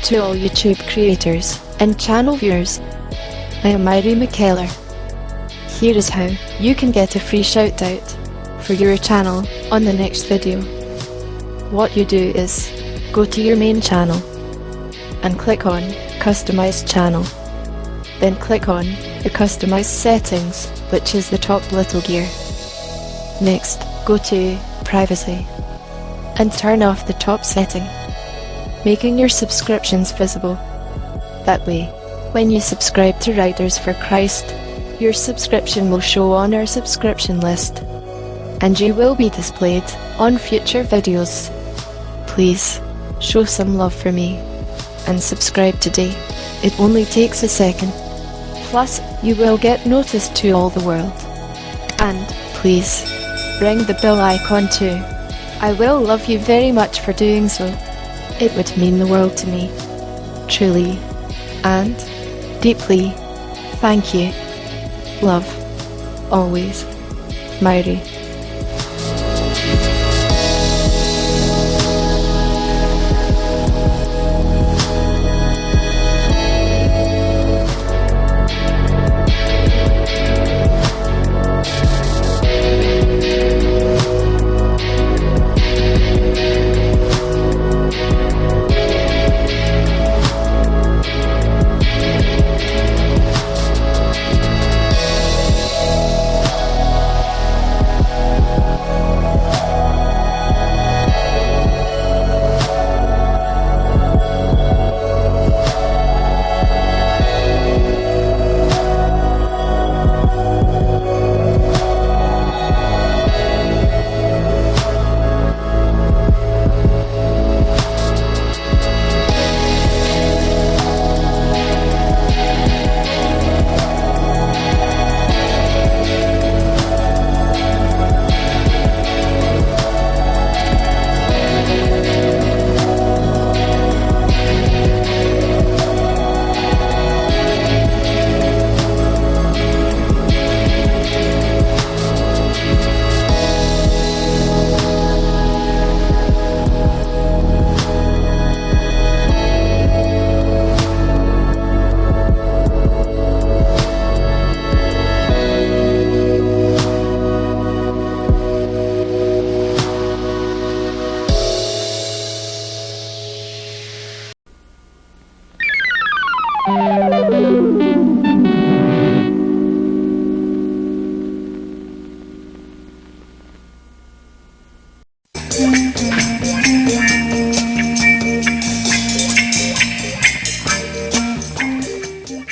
To all YouTube creators and channel viewers, I am Myri McKellar. Here is how you can get a free shout out for your channel on the next video. What you do is go to your main channel and click on Customize Channel. Then click on the Customize Settings, which is the top little gear. Next, go to Privacy and turn off the top setting, making your subscriptions visible. That way, when you subscribe to Riders for Christ, your subscription will show on our subscription list, and you will be displayed on future videos. Please, show some love for me, and subscribe today. It only takes a second. Plus, you will get noticed to all the world. And, please, ring the bell icon too. I will love you very much for doing so. It would mean the world to me. Truly and deeply. Thank you. Love. Always. Myri.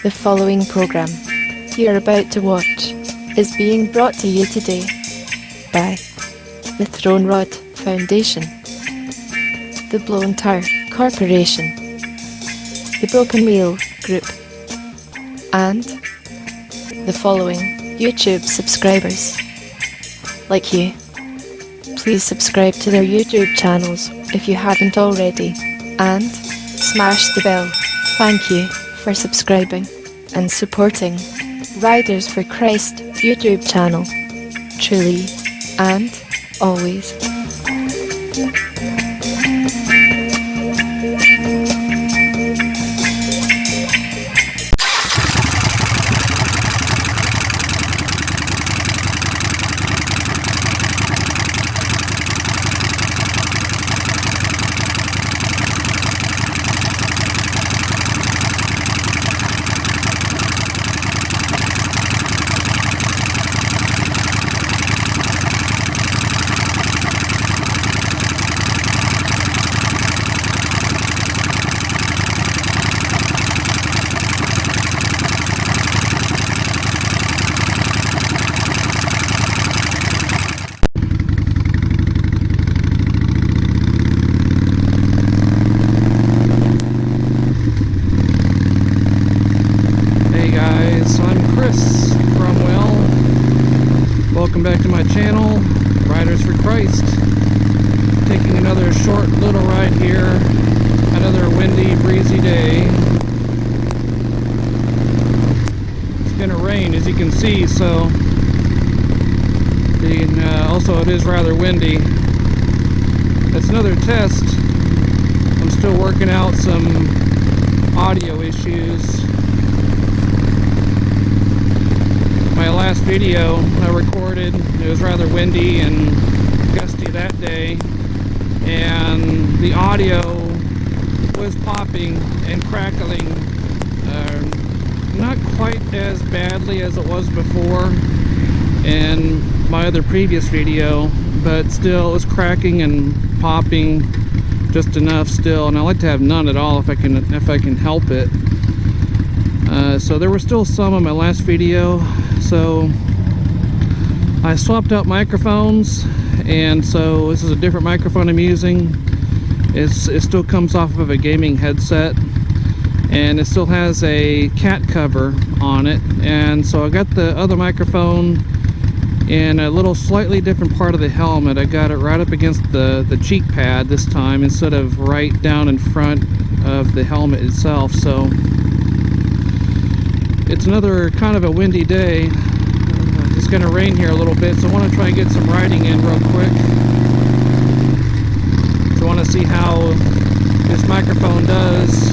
The following program you're about to watch is being brought to you today by the Throne Rod Foundation, the Blown Tire Corporation, the Broken Wheel Group, and the following YouTube subscribers. Like you, please subscribe to their YouTube channels if you haven't already, and smash the bell. Thank you for subscribing and supporting Riders for Christ YouTube channel. Truly and always. Welcome back to my channel, Riders for Christ. Taking another short little ride here. Another windy, breezy day. It's gonna rain, as you can see, so also it is rather windy. it's another test. I'm still working out some audio issues. My last video I recorded, it was rather windy and gusty that day, and the audio was popping and crackling, not quite as badly as it was before in my other previous video, but still it was cracking and popping just enough still, and I like to have none at all if I can help it. So there were still some in my last video, so I swapped out microphones, and so this is a different microphone I'm using. It still comes off of a gaming headset, and it still has a cat cover on it, and so I got the other microphone in a little slightly different part of the helmet. I got it right up against the cheek pad this time instead of right down in front of the helmet itself. So it's another kind of a windy day. It's going to rain here a little bit, so I want to try and get some riding in real quick. So I want to see how this microphone does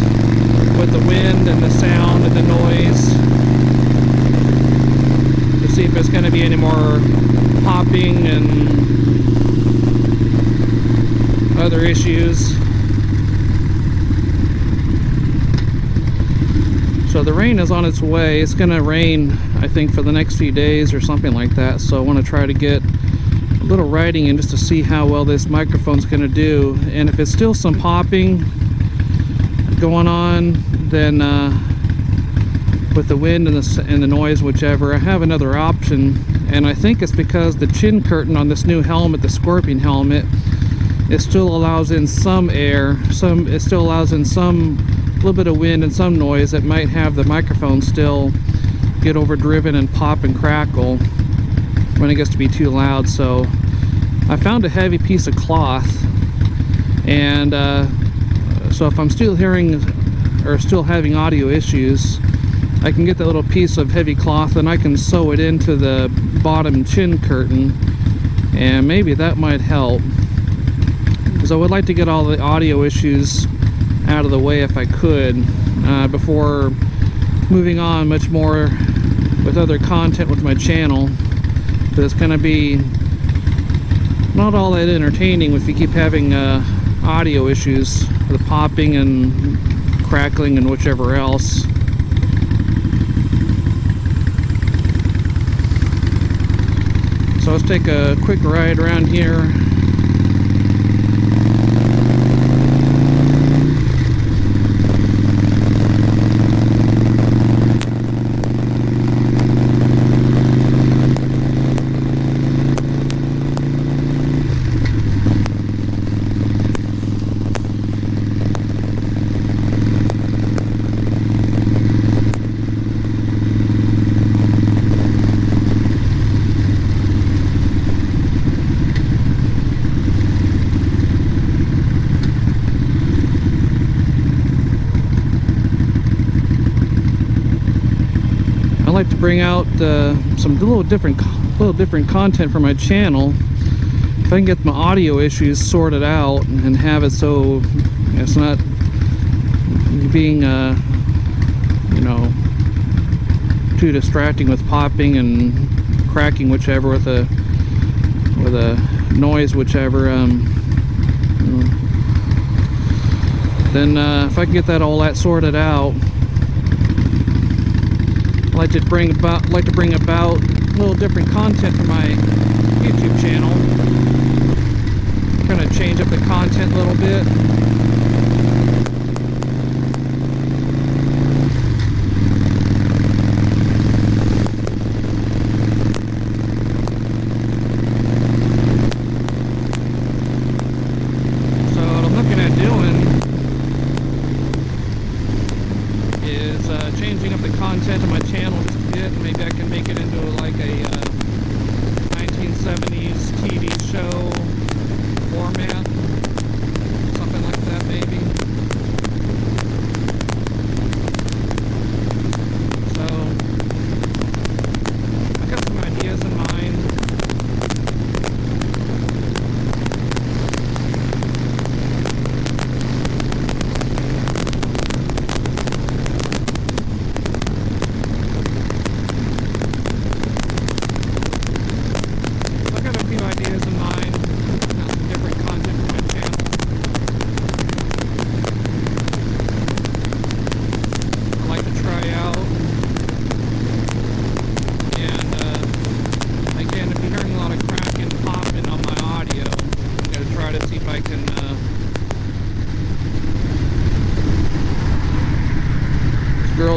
with the wind and the sound and the noise, to see if there's going to be any more popping and other issues. So the rain is on its way. It's going to rain, I think, for the next few days or something like that. So I want to try to get a little riding in just to see how well this microphone's going to do. And if it's still some popping going on, then with the wind and the noise, whichever, I have another option. And I think it's because the chin curtain on this new helmet, the Scorpion helmet, it still allows in some air. It still allows in some little bit of wind and some noise that might have the microphone still get overdriven and pop and crackle when it gets to be too loud. So I found a heavy piece of cloth, and so if I'm still hearing or still having audio issues, I can get that little piece of heavy cloth and I can sew it into the bottom chin curtain, and maybe that might help, because I would like to get all the audio issues out of the way if I could, before moving on much more with other content with my channel, because it's going to be not all that entertaining if you keep having audio issues, the popping and crackling and whichever else. So let's take a quick ride around here. I like to bring out some little different content for my channel. If I can get my audio issues sorted out and have it so it's not being you know, too distracting with popping and cracking, whichever, with a noise, whichever, then if I can get all that sorted out, I like to bring about a little different content for my YouTube channel. Kind of change up the content a little bit. So what I'm looking at doing is changing up the content of my channel just a bit. Maybe I can make it into like a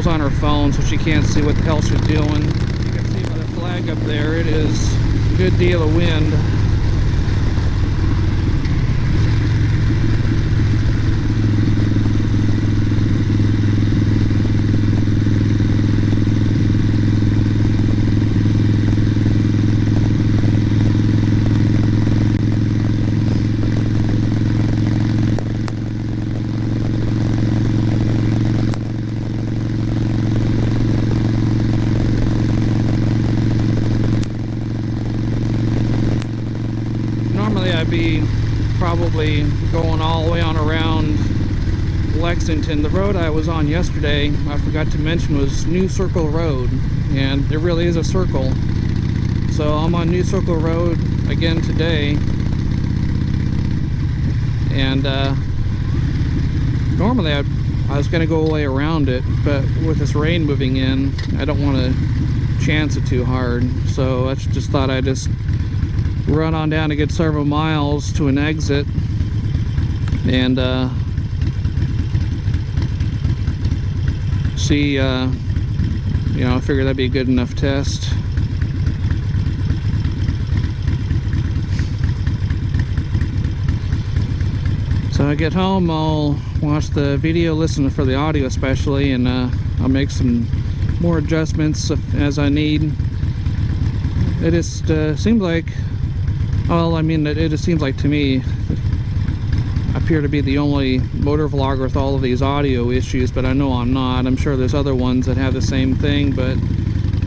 details on her phone, so she can't see what the hell she's doing. You can see by the flag up there, it is a good deal of wind. I'd be probably going all the way on around Lexington. The road I was on yesterday, I forgot to mention, was New Circle Road, and it really is a circle. So I'm on New Circle Road again today, and normally I was going to go away around it, but with this rain moving in, I don't want to chance it too hard. So I just thought I'd just run on down a good several miles to an exit, and see, you know, I figured that'd be a good enough test. So I get home, I'll watch the video, listen for the audio especially, and I'll make some more adjustments as I need. It just seems like, well, I mean, it just seems like to me, I appear to be the only motor vlogger with all of these audio issues, but I know I'm not. I'm sure there's other ones that have the same thing, but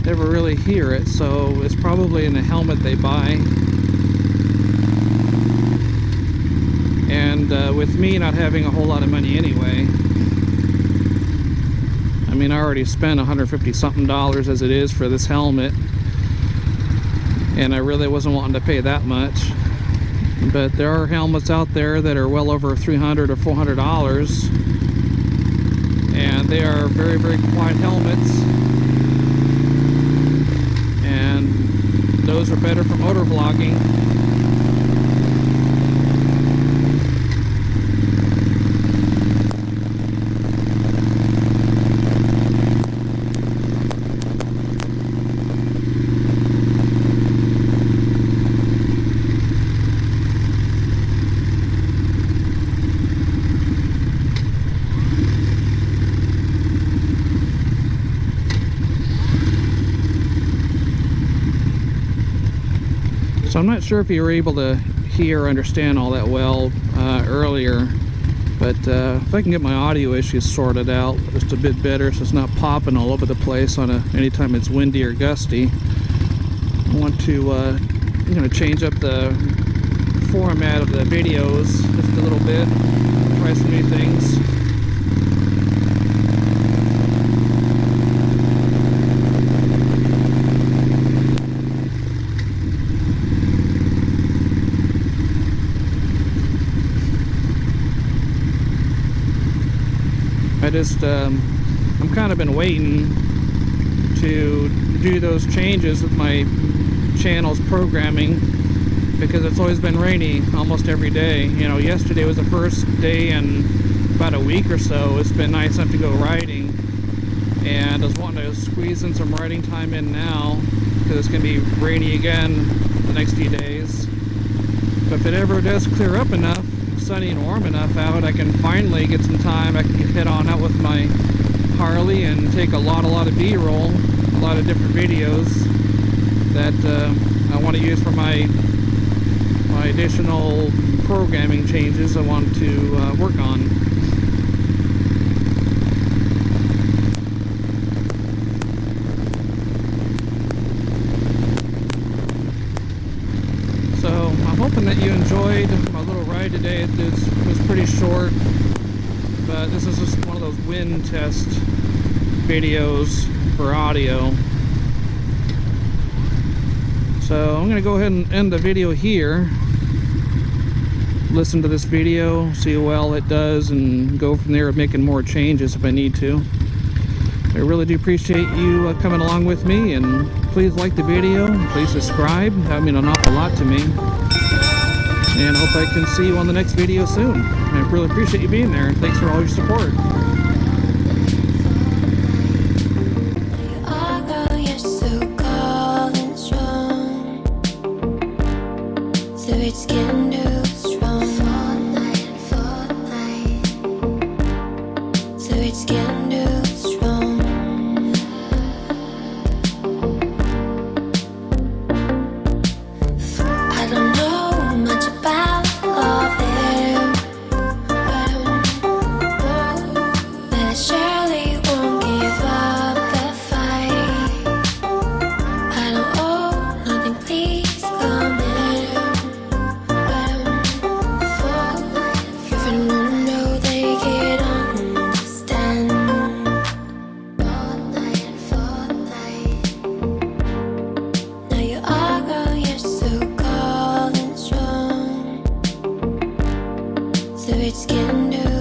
never really hear it, so it's probably in the helmet they buy. And with me not having a whole lot of money anyway, I mean, I already spent $150 something as it is for this helmet, and I really wasn't wanting to pay that much. But there are helmets out there that are well over $300 or $400, and they are very, very quiet helmets, and those are better for motor vlogging. So I'm not sure if you were able to hear or understand all that well earlier, but if I can get my audio issues sorted out just a bit better so it's not popping all over the place on anytime it's windy or gusty, I want to change up the format of the videos just a little bit, try some new things. I'm kind of been waiting to do those changes with my channel's programming, because it's always been rainy almost every day. You know, yesterday was the first day in about a week or so it's been nice enough to go riding, and I was wanting to squeeze in some riding time in now because it's going to be rainy again the next few days. But if it ever does clear up enough, sunny and warm enough out, I can finally get some time. I can head on out with my Harley and take a lot of B-roll, a lot of different videos that I want to use for my additional programming changes I want to work on. So I'm hoping that you enjoyed my little ride today. It was pretty short, but this is just one of those wind test videos for audio. So I'm going to go ahead and end the video here. Listen to this video, see how well it does, and go from there making more changes if I need to. I really do appreciate you coming along with me, and please like the video, please subscribe. That would mean an awful lot to me. And I hope I can see you on the next video soon. I really appreciate you being there, and thanks for all your support. So it's getting too strong. So it's getting too strong. I don't know much about love there, but I surely won't give up the fight. I don't owe nothing, please come in. If anyone know, they can understand. Now you are, girl, you're so cold and strong. So it's getting too